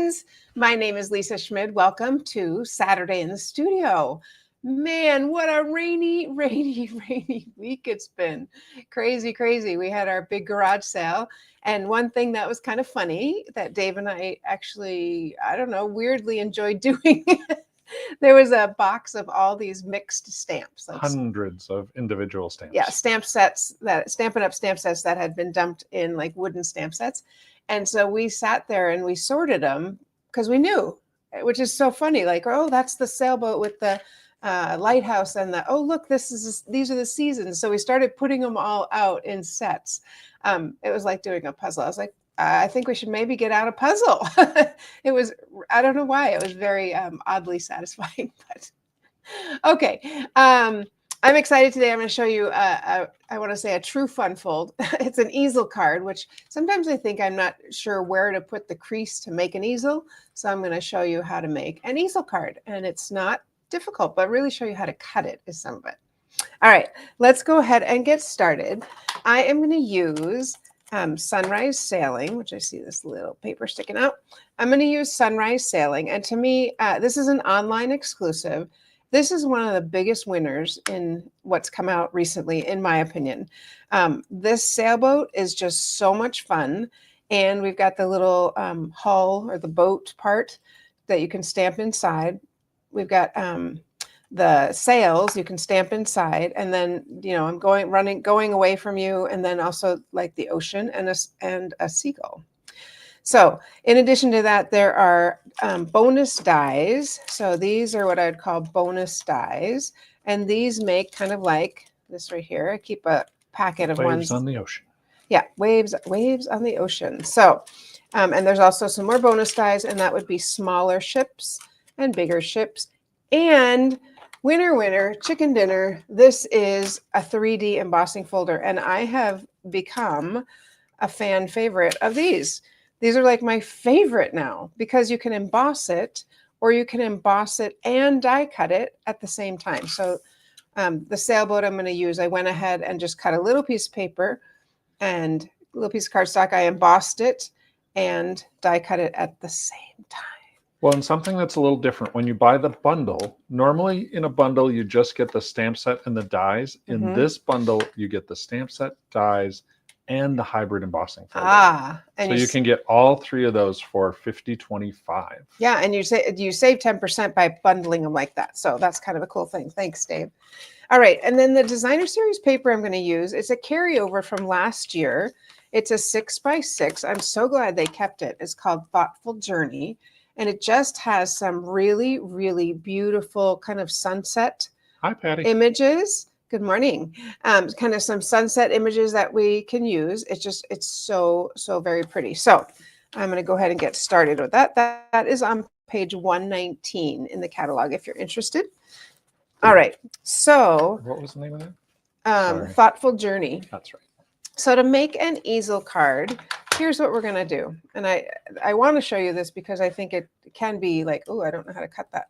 friends. My name is Lisa Schmid. Welcome to Saturday in the Studio. Man, what a rainy week it's been. Crazy, crazy. We had our big garage sale. And one thing that was kind of funny that Dave and I actually, I don't know, weirdly enjoyed doing. There was a box of all these mixed stamps. Like hundreds of individual stamps. Yeah, stamp sets, that Stampin' Up! Stamp sets that had been dumped in like wooden stamp sets. And so we sat there and we sorted them because we knew, which is so funny. Like, oh, that's the sailboat with the lighthouse, and oh, look, these are the seasons. So we started putting them all out in sets. It was like doing a puzzle. I was like, I think we should maybe get out a puzzle. It was, I don't know why, it was very oddly satisfying, but okay. I'm excited today. I'm going to show you, I want to say a true fun fold. It's an easel card, which sometimes I think I'm not sure where to put the crease to make an easel. So I'm going to show you how to make an easel card. And it's not difficult, but really show you how to cut it is some of it. All right, let's go ahead and get started. I am going to use Sunrise Sailing, which I see this little paper sticking out. I'm going to use Sunrise Sailing. And to me, this is an online exclusive. This is one of the biggest winners in what's come out recently, in my opinion. This sailboat is just so much fun. And we've got the little hull or the boat part that you can stamp inside. We've got the sails you can stamp inside. And then, you know, I'm going away from you. And then also like the ocean and a seagull. So in addition to that, there are bonus dies. So these are what I'd call bonus dies. And these make kind of like this right here. I keep a packet of Waves on the ocean. Yeah, waves on the ocean. So, and there's also some more bonus dies, and that would be smaller ships and bigger ships. And winner, chicken dinner. This is a 3D embossing folder. And I have become a fan favorite of these. These are like my favorite now because you can emboss it, or you can emboss it and die cut it at the same time. So the sailboat I'm going to use, I went ahead and just cut a little piece of paper and a little piece of cardstock. I embossed it and die cut it at the same time. Well, and something that's a little different, when you buy the bundle, normally in a bundle, you just get the stamp set and the dies. In this bundle, you get the stamp set, dies, and the hybrid embossing folder. And so you can get all three of those for $50.25. Yeah, and you save 10% by bundling them like that. So that's kind of a cool thing. Thanks, Dave. All right, and then the designer series paper I'm going to use, it's a carryover from last year. It's a 6x6. I'm so glad they kept it. It's called Thoughtful Journey, and it just has some really, really beautiful kind of sunset images. Good morning. Kind of some sunset images that we can use. It's so very pretty. So I'm going to go ahead and get started with that. That is on page 119 in the catalog if you're interested. All right. So what was the name of that? Thoughtful Journey. That's right. So to make an easel card, here's what we're going to do. And I want to show you this because I think it can be like, oh, I don't know how to cut that.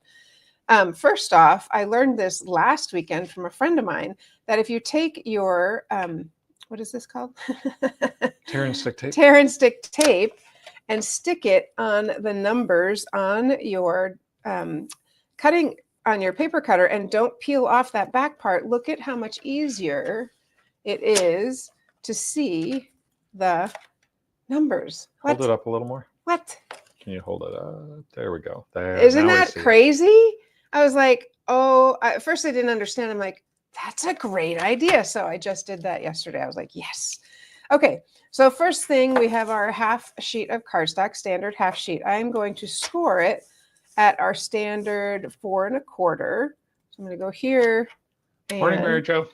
First off, I learned this last weekend from a friend of mine that if you take your, what is this called? Tear and stick tape. Tear and stick tape and stick it on the numbers on your cutting on your paper cutter and don't peel off that back part. Look at how much easier it is to see the numbers. Hold it up a little more. What? Can you hold it up? There we go. There. Isn't that crazy? I was like, oh, at first I didn't understand. I'm like, that's a great idea. So I just did that yesterday. I was like, yes. Okay. So first thing, we have our half sheet of cardstock, standard half sheet. I'm going to score it at our standard 4 1/4. So I'm going to go here. And morning, Mary Jo.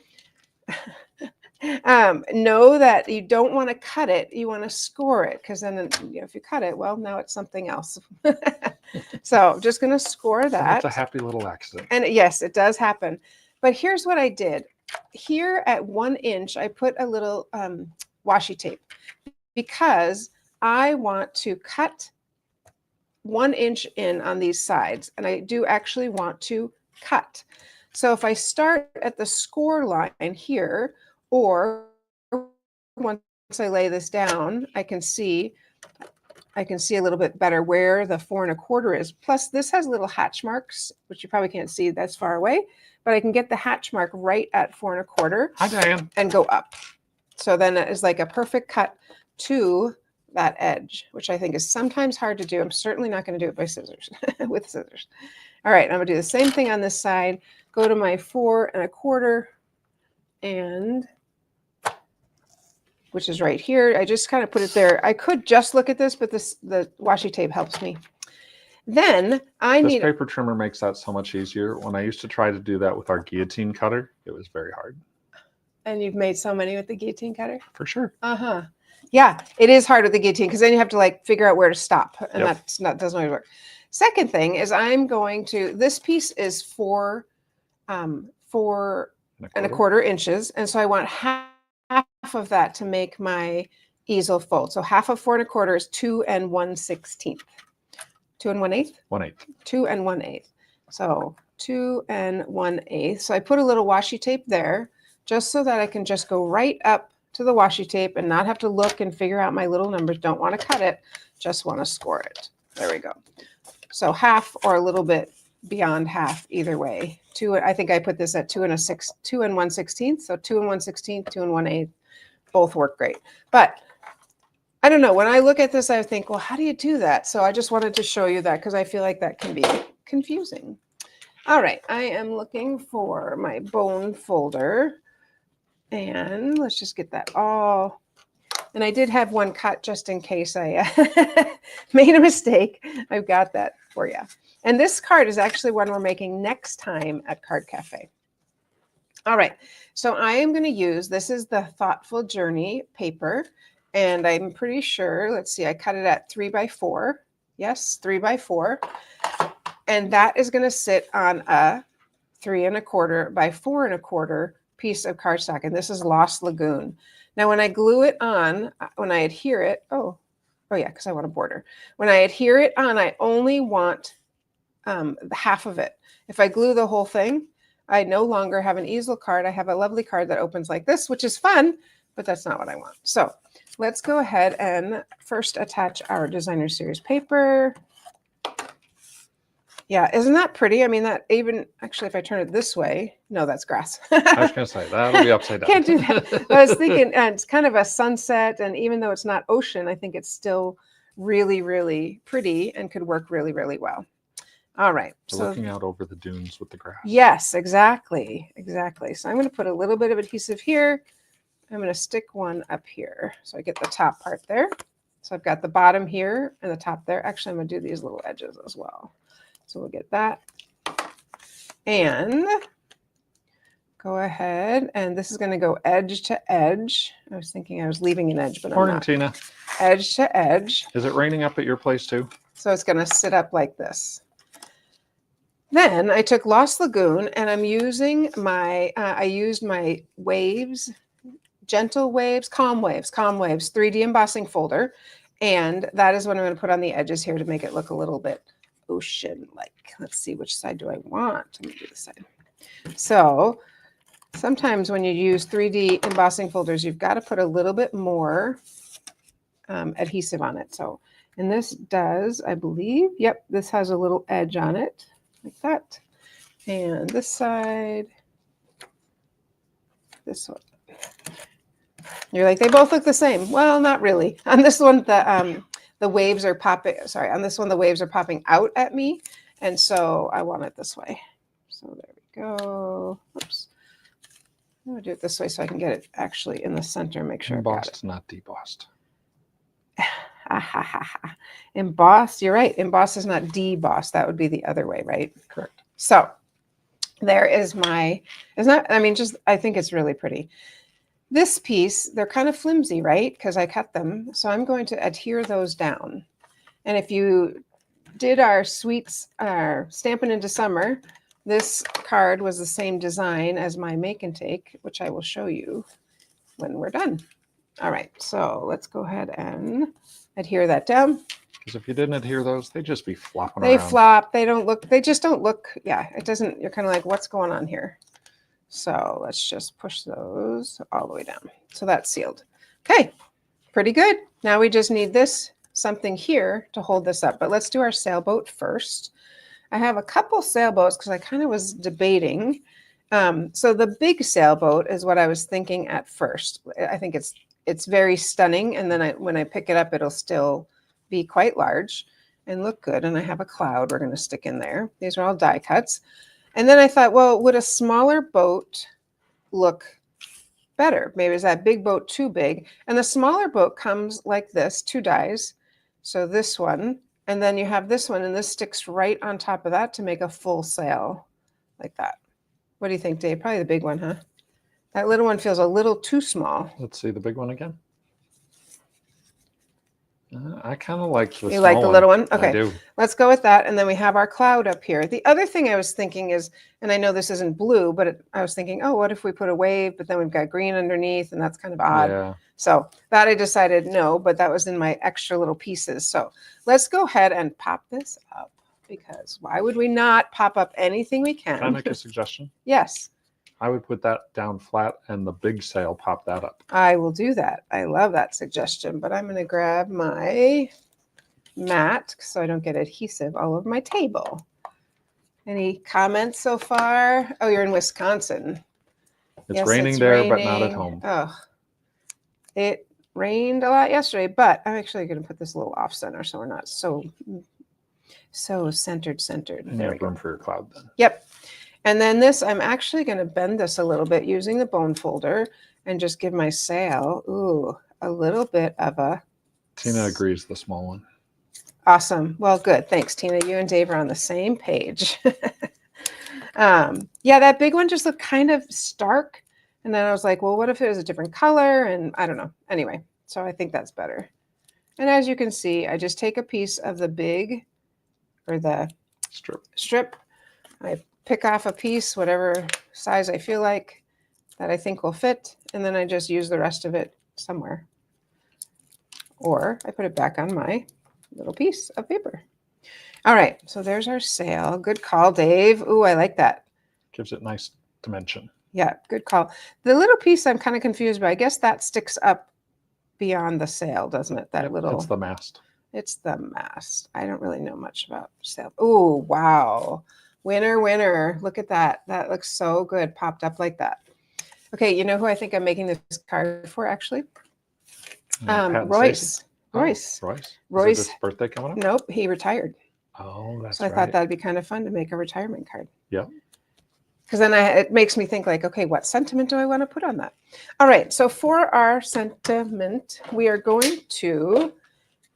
Know that you don't want to cut it. You want to score it because then, you know, if you cut it, well, now it's something else. So I'm just going to score that. It's a happy little accident. And yes, it does happen. But here's what I did. Here at 1 inch, I put a little washi tape because I want to cut 1 inch in on these sides. And I do actually want to cut. So if I start at the score line here, or once I lay this down, I can see I can see a little bit better where the 4 1/4 is. Plus this has little hatch marks, which you probably can't see that's far away, but I can get the hatch mark right at 4 1/4 Hi, Diane. and go up. So then it is like a perfect cut to that edge, which I think is sometimes hard to do. I'm certainly not going to do it by scissors with scissors. All right, I'm going to do the same thing on this side. Go to my 4 1/4 and which is right here. I just kind of put it there. I could just look at this, but the washi tape helps me. Then I This need paper trimmer makes that so much easier. When I used to try to do that with our guillotine cutter, it was very hard. and you've made so many with the guillotine cutter. For sure. Uh-huh. Yeah, it is hard with the guillotine because then you have to like figure out where to stop, and Yep. that's not doesn't always work. Second thing is I'm going to this piece is 4 And 1/4 inches, and so I want half of that to make my easel fold. So half of 4 1/4 is 2 1/16. 2 1/8. 1/8. 2 1/8. So 2 1/8. So I put a little washi tape there just so that I can just go right up to the washi tape and not have to look and figure out my little numbers. Don't want to cut it, just want to score it. There we go. So half or a little bit beyond half, either way. I think I put this at 2 1/16. So 2 1/16, 2 1/8, both work great. But I don't know. When I look at this, I think, well, how do you do that? So I just wanted to show you that because I feel like that can be confusing. All right, I am looking for my bone folder. And let's just get that all. And I did have one cut just in case I made a mistake. I've got that for you. And this card is actually one we're making next time at Card Cafe. All right, so I am going to use, this is the Thoughtful Journey paper. And I'm pretty sure, let's see, I cut it at 3 by 4. Yes, 3 by 4. And that is going to sit on a 3 1/4 by 4 1/4 piece of cardstock. And this is Lost Lagoon. Now, when I glue it on, when I adhere it, oh yeah, because I want a border. When I adhere it on, I only want half of it. If I glue the whole thing, I no longer have an easel card. I have a lovely card that opens like this, which is fun, but that's not what I want. So let's go ahead and first attach our Designer Series paper. Yeah, isn't that pretty? I mean, that even actually, if I turn it this way, no, that's grass. I was going to say, that'll be upside down. Can't do that. I was thinking, and it's kind of a sunset, and even though it's not ocean, I think it's still really, really pretty and could work really, really well. All right. So looking out over the dunes with the grass. Yes, exactly. Exactly. So I'm going to put a little bit of adhesive here. I'm going to stick one up here. So I get the top part there. So I've got the bottom here and the top there. Actually, I'm going to do these little edges as well. So we'll get that. And go ahead. And this is going to go edge to edge. I was thinking I was leaving an edge, but I'm Morning, not. Tina. Edge to edge. Is it raining up at your place too? So it's going to sit up like this. Then I took Lost Lagoon and I'm using my, I used my waves, gentle waves, calm waves, 3D embossing folder. And that is what I'm going to put on the edges here to make it look a little bit ocean-like. Let's see, which side do I want? Let me do this side. So sometimes when you use 3D embossing folders, you've got to put a little bit more adhesive on it. So, and this does, I believe, yep, this has a little edge on it like that. And this side, this one. You're like, they both look the same. Well, not really. On this one, the waves are popping, sorry, on this one, the waves are popping out at me. And so I want it this way. So there we go. Oops. I'm going to do it this way so I can get it actually in the center, make sure Embossed, not debossed. Embossed, you're right. Embossed is not debossed. That would be the other way, right? Correct. So there is my, it's not, I mean, just, I think it's really pretty. This piece, they're kind of flimsy, right? Because I cut them. So I'm going to adhere those down. And if you did our sweets, Stampin' Into Summer, this card was the same design as my Make and Take, which I will show you when we're done. All right, so let's go ahead and adhere that down. Because if you didn't adhere those, they'd just be flopping They around. flop, they don't look, they just don't look, yeah, it doesn't, you're kind of like, what's going on here? So let's just push those all the way down. So that's sealed. Okay, pretty good. Now we just need this something here to hold this up. But let's do our sailboat first. I have a couple sailboats because I kind of was debating. So the big sailboat is what I was thinking at first. I think it's very stunning, and then when I pick it up, it'll still be quite large and look good. And I have a cloud we're going to stick in there. These are all die cuts. And then I thought, well, would a smaller boat look better? Maybe is that big boat too big? And the smaller boat comes like this, 2 dies. So this one, and then you have this one, and this sticks right on top of that to make a full sail like that. What do you think, Dave? Probably the big one, huh? That little one feels a little too small. Let's see the big one again. I kind of like the small one. You like the little one? Okay. I do. Let's go with that. And then we have our cloud up here. The other thing I was thinking is, and I know this isn't blue, but I was thinking, oh, what if we put a wave, but then we've got green underneath, and that's kind of odd. Yeah. So that I decided no, but that was in my extra little pieces. So let's go ahead and pop this up, because why would we not pop up anything we can? Can I make a suggestion? Yes, I would put that down flat and the big sail pop that up. I will do that. I love that suggestion, but I'm going to grab my mat so I don't get adhesive all over my table. Any comments so far? Oh, you're in Wisconsin. It's Yes, raining it's there, but not at raining. home. Oh, it rained a lot yesterday, but I'm actually going to put this a little off center so we're not so centered. And you There we have go. room for your cloud then. Yep. And then this, I'm actually going to bend this a little bit using the bone folder and just give my sail, a little bit of a... Tina agrees, the small one. Awesome. Well, good. Thanks, Tina. You and Dave are on the same page. Yeah, that big one just looked kind of stark. And then I was like, well, what if it was a different color? And I don't know. Anyway, so I think that's better. And as you can see, I just take a piece of the big, or the strip. I pick off a piece, whatever size I feel like that I think will fit. And then I just use the rest of it somewhere. Or I put it back on my little piece of paper. All right, so there's our sail. Good call, Dave. Ooh, I like that. Gives it nice dimension. Yeah, good call. The little piece I'm kind of confused by. I guess that sticks up beyond the sail, doesn't it? That little. It's the mast. It's the mast. I don't really know much about sail. Oh, wow. Winner, winner. Look at that. That looks so good. Popped up like that. Okay, you know who I think I'm making this card for, actually? Pat and Royce. Stacey? Royce. Oh, Royce. Royce. Is it his birthday coming up? Nope, he retired. Oh, that's So I right. thought that'd be kind of fun to make a retirement card. Yep. Because then it makes me think like, okay, what sentiment do I want to put on that? All right, so for our sentiment, we are going to,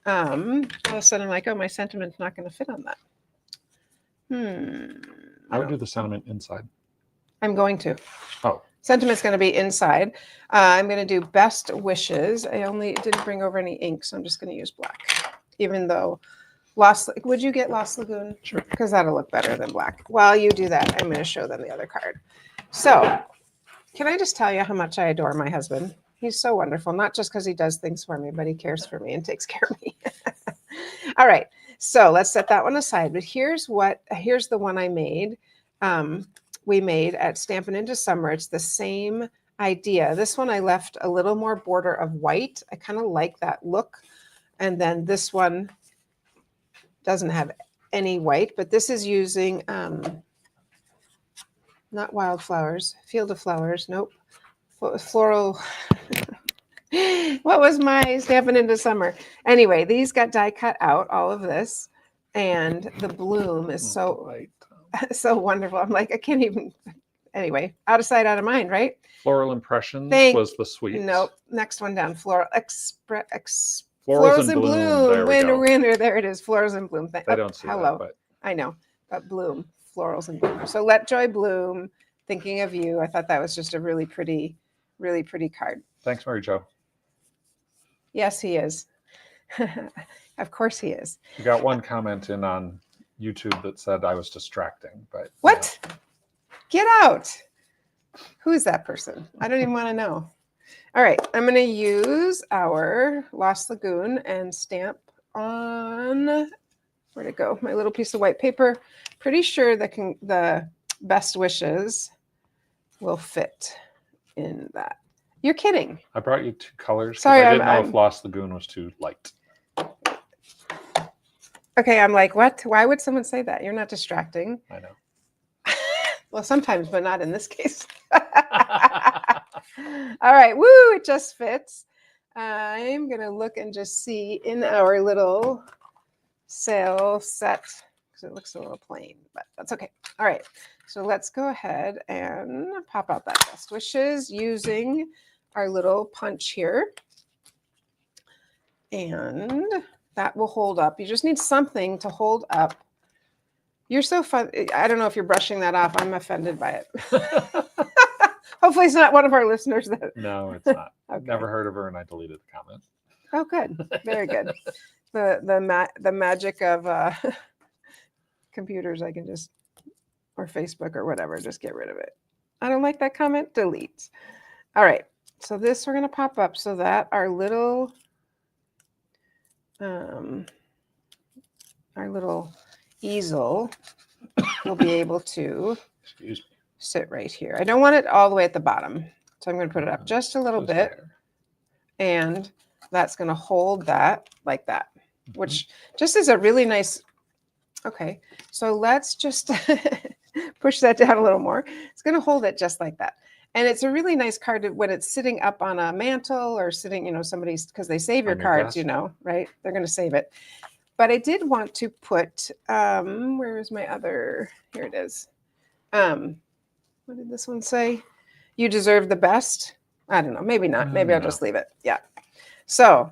all of a sudden I'm like, oh, my sentiment's not going to fit on that. I would do the sentiment inside. I'm going to. Oh. Sentiment's going to be inside. I'm going to do best wishes. I only didn't bring over any ink, so I'm just going to use black. Even though would you get Lost Lagoon? Sure. Because that'll look better than black. While you do that, I'm going to show them the other card. So can I just tell you how much I adore my husband? He's so wonderful, not just because he does things for me, but he cares for me and takes care of me. All right. So let's set that one aside. But here's the one I made. We made at Stampin' Into Summer. It's the same idea. This one I left a little more border of white. I kind of like that look. And then this one doesn't have any white, but this is using not wildflowers, field of flowers. Nope. What was floral? What was my Stampin' Into Summer? Anyway, these got die cut out, all of this. And the bloom is so wonderful. I'm like, I can't even, anyway, out of sight, out of mind, right? Floral Impressions was the sweet. Nope. Next one down. Florals in There Bloom. we go. Winner. There it is. Florals in Bloom. They don't see hello. that, but I know. But bloom. Florals in Bloom. So Let Joy Bloom. Thinking of you. I thought that was just a really pretty card. Thanks, Mary Jo. Yes, he is. Of course he is. We got one comment in on YouTube that said I was distracting, but what? Get out. Who is that person? I don't even want to know. All right, I'm going to use our Lost Lagoon and stamp on, where'd it go? My little piece of white paper. Pretty sure that the best wishes will fit in that. You're kidding. I brought you 2 colors. Sorry, I didn't know if Lost Lagoon was too light. Okay, I'm like, what? Why would someone say that? You're not distracting. I know. Well, sometimes, but not in this case. All right, woo, it just fits. I'm gonna look and just see in our little sale set, because it looks a little plain, but that's okay. All right, so let's go ahead and pop out that best wishes using our little punch here. And that will hold up. You just need something to hold up. You're so fun. I don't know if you're brushing that off. I'm offended by it. Hopefully it's not one of our listeners that. No, it's not. Okay. Never heard of her, and I deleted the comment. Oh, good. Very good. The magic of computers, I can just, or Facebook or whatever, just get rid of it. I don't like that comment. Delete. All right. So this we're going to pop up so that our little easel will be able to Excuse me. sit right here. I don't want it all the way at the bottom, so I'm going to put it up just a little Just bit, there. and that's going to hold that like that, Mm-hmm. which just is a really nice. Okay, so let's just push that down a little more. It's going to hold it just like that. And it's a really nice card when it's sitting up on a mantle or sitting, somebody's, because they save your On your cards, desk. right? They're going to save it. But I did want to put, where is my other, here it is. What did this one say? You deserve the best. I don't know, maybe not. Maybe I'll No. just leave it. Yeah. So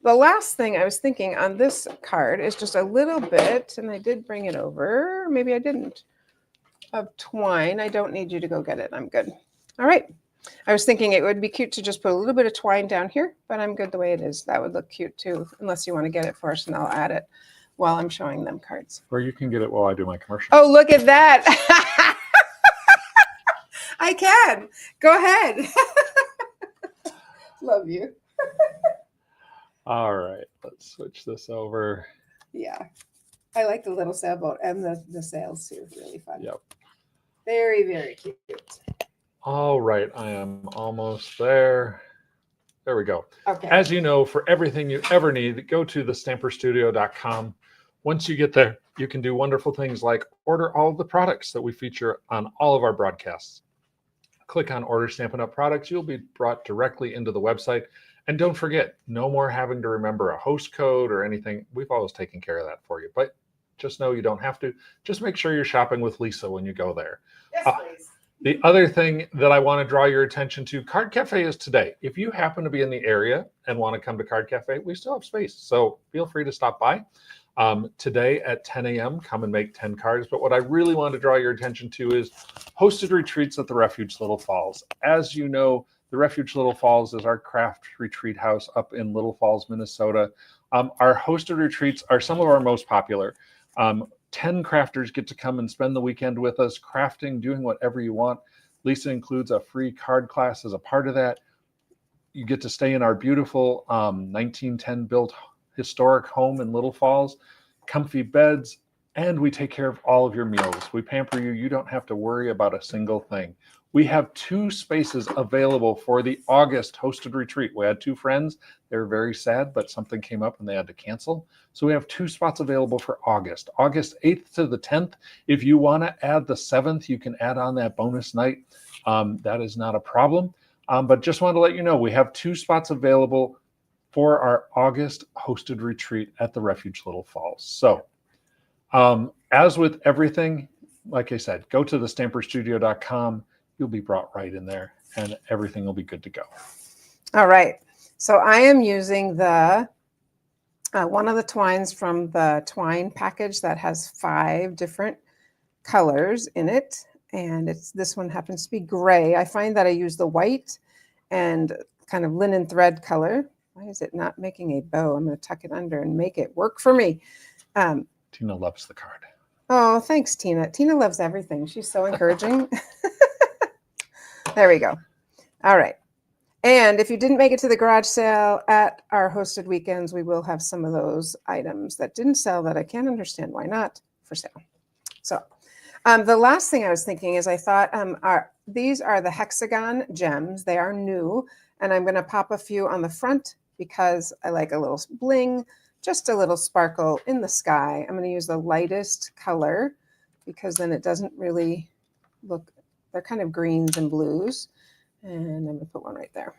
the last thing I was thinking on this card is just a little bit, and I did bring it over. Maybe I didn't. Of twine. I don't need you to go get it. I'm good. All right. I was thinking it would be cute to just put a little bit of twine down here, but I'm good the way it is. That would look cute too, unless you want to get it for us, and I'll add it while I'm showing them cards. Or you can get it while I do my commercial. Oh, look at that. I can. Go ahead. Love you. All right. Let's switch this over. Yeah. I like the little sailboat and the sails too. Really fun. Yep. Very, very cute. All right. I am almost there. There we go. Okay. As you know, for everything you ever need, go to thestamperstudio.com. Once you get there, you can do wonderful things like order all of the products that we feature on all of our broadcasts. Click on Order Stampin' Up! Products. You'll be brought directly into the website. And don't forget, no more having to remember a host code or anything. We've always taken care of that for you. But just know you don't have to. Just make sure you're shopping with Lisa when you go there. Yes, please. The other thing that I want to draw your attention to, Card Cafe is today. If you happen to be in the area and want to come to Card Cafe, we still have space. So feel free to stop by. Today at 10 a.m., come and make 10 cards. But what I really want to draw your attention to is hosted retreats at the Refuge Little Falls. As you know, the Refuge Little Falls is our craft retreat house up in Little Falls, Minnesota. Our hosted retreats are some of our most popular. 10 crafters get to come and spend the weekend with us, crafting, doing whatever you want. Lisa includes a free card class as a part of that. You get to stay in our beautiful 1910 built historic home in Little Falls, comfy beds, and we take care of all of your meals. We pamper you. You don't have to worry about a single thing. We have 2 spaces available for the August hosted retreat. We had 2 friends. They were very sad, but something came up and they had to cancel. So we have 2 spots available for August 8th to the 10th. If you want to add the 7th, you can add on that bonus night. That is not a problem. But just wanted to let you know, we have 2 spots available for our August hosted retreat at the Refuge Little Falls. So as with everything, like I said, go to thestamperstudio.com. You'll be brought right in there and everything will be good to go. All right. So I am using the one of the twines from the twine package that has 5 different colors in it. And this one happens to be gray. I find that I use the white and kind of linen thread color. Why is it not making a bow? I'm going to tuck it under and make it work for me. Tina loves the card. Oh, thanks, Tina. Tina loves everything. She's so encouraging. There we go. All right. And if you didn't make it to the garage sale at our hosted weekends, we will have some of those items that didn't sell that I can't understand why not for sale. So the last thing I was thinking is I thought these are the hexagon gems. They are new. And I'm going to pop a few on the front because I like a little bling just a little sparkle in the sky. I'm going to use the lightest color because then it doesn't really look, they're kind of greens and blues. And I'm going to put one right there.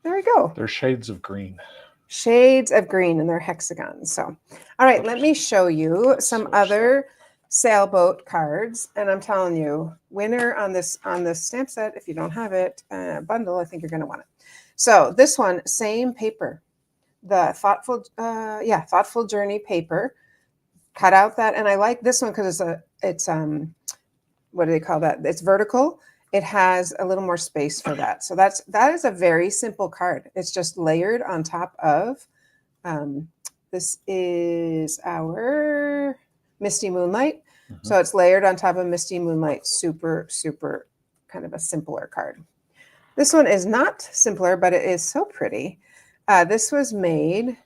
There we go. They're shades of green. Shades of green, and they're hexagons. So, all right, let me show you some other sailboat cards. And I'm telling you, winner on this stamp set, if you don't have it, bundle, I think you're going to want it. So this one, same paper, the Thoughtful Journey paper. Cut out that, and I like this one because it's what do they call that? It's vertical. It has a little more space for that. So that is a very simple card. It's just layered on top of, this is our Misty Moonlight. Mm-hmm. So it's layered on top of Misty Moonlight. Super, super kind of a simpler card. This one is not simpler, but it is so pretty. This was made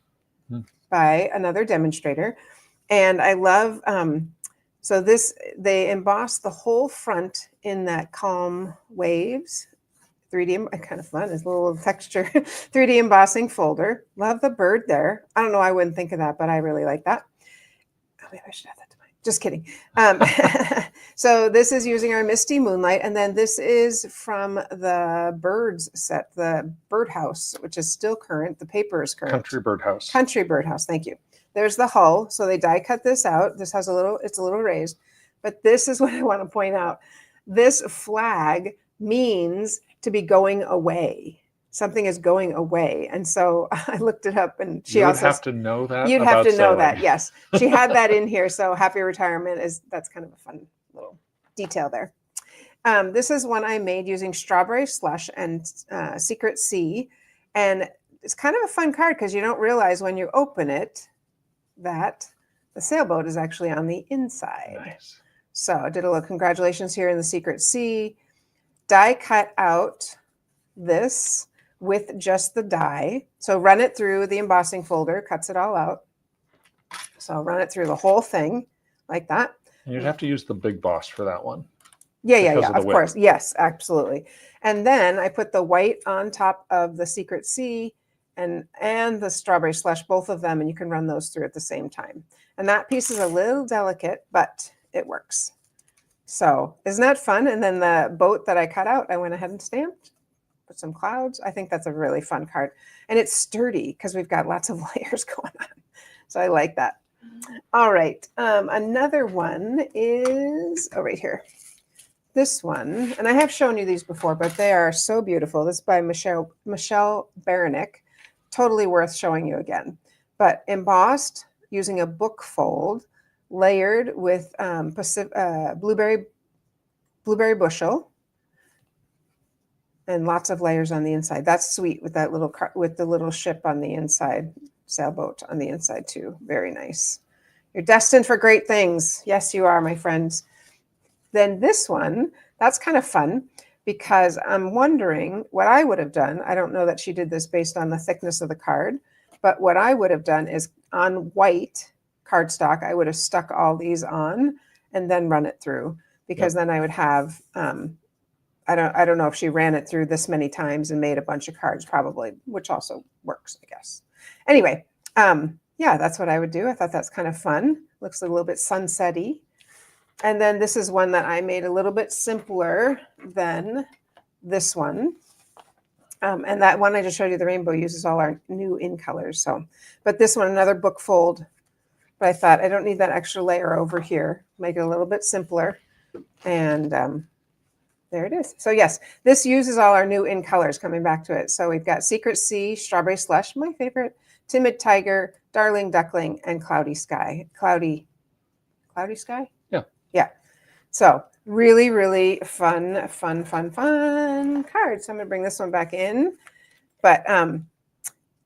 by another demonstrator. And I love, so they embossed the whole front in that Calm Waves 3D, kind of fun, this little texture 3D embossing folder. Love the bird there. I don't know, I wouldn't think of that, but I really like that. Oh, maybe I should have that to mine. Just kidding. So this is using our Misty Moonlight, and then this is from the Birds set, the Birdhouse, which is still current. The paper is current. Country Birdhouse. Country Birdhouse, thank you. There's the hull. So they die cut this out. This has it's a little raised, but this is what I want to point out. This flag means to be going away. Something is going away. And so I looked it up, and she also have to know that. You'd have to know that. Yes. She had that in here. So happy retirement that's kind of a fun little detail there. This is one I made using Strawberry Slush and Secret Sea. And it's kind of a fun card because you don't realize when you open it that the sailboat is actually on the inside. Nice. So I did a little congratulations here in the Secret Sea. Die cut out this with just the die. So run it through the embossing folder, cuts it all out. So run it through the whole thing like that. And you'd have to use the Big Boss for that one. Yeah, of course. Yes, absolutely. And then I put the white on top of the Secret Sea and the Strawberry Slush, both of them, and you can run those through at the same time. And that piece is a little delicate, but it works. So isn't that fun? And then the boat that I cut out, I went ahead and stamped, put some clouds. I think that's a really fun card. And it's sturdy because we've got lots of layers going on. So I like that. All right. Another one is, right here. This one, and I have shown you these before, but they are so beautiful. This is by Michelle Baranick. Totally worth showing you again. But embossed using a book fold, layered with blueberry bushel, and lots of layers on the inside. That's sweet with that with the little ship on the inside, sailboat on the inside too. Very nice. You're destined for great things. Yes, you are, my friends. Then this one, that's kind of fun because I'm wondering what I would have done. I don't know that she did this based on the thickness of the card, but what I would have done is on white cardstock, I would have stuck all these on and then run it through, because then I would have, I don't know if she ran it through this many times and made a bunch of cards, probably, which also works, I guess. Anyway, yeah, that's what I would do. I thought that's kind of fun. Looks a little bit sunset-y. And then this is one that I made a little bit simpler than this one. And that one I just showed you, the rainbow, uses all our new in colors. So, but this one, another book fold. But I thought I don't need that extra layer over here. Make it a little bit simpler. And there it is. So yes, this uses all our new in colors, coming back to it. So we've got Secret Sea, Strawberry Slush, my favorite, Timid Tiger, Darling Duckling, and Cloudy Sky. Cloudy Sky? Yeah. So really, really fun cards. So I'm going to bring this one back in. But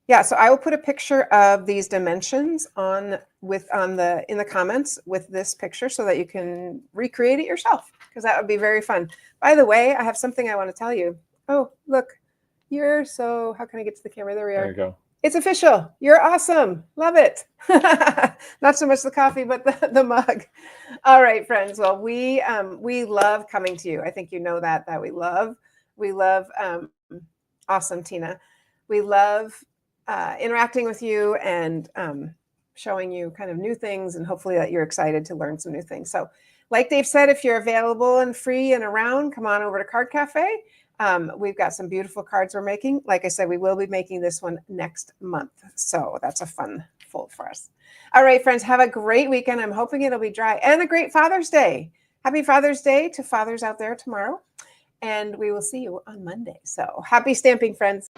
yeah, so I will put a picture of these dimensions in the comments with this picture so that you can recreate it yourself, because that would be very fun. By the way, I have something I want to tell you. Oh, look, how can I get to the camera? There we are. There you go. It's official. You're awesome. Love it. Not so much the coffee, but the mug. All right, friends. Well, we love coming to you. I think you know that we love awesome, Tina. We love interacting with you and showing you kind of new things, and hopefully that you're excited to learn some new things. So like Dave said, if you're available and free and around, come on over to Card Cafe. We've got some beautiful cards we're making. Like I said, we will be making this one next month. So that's a fun fold for us. All right, friends, have a great weekend. I'm hoping it'll be dry, and a great Father's Day. Happy Father's Day to fathers out there tomorrow. And we will see you on Monday. So happy stamping, friends.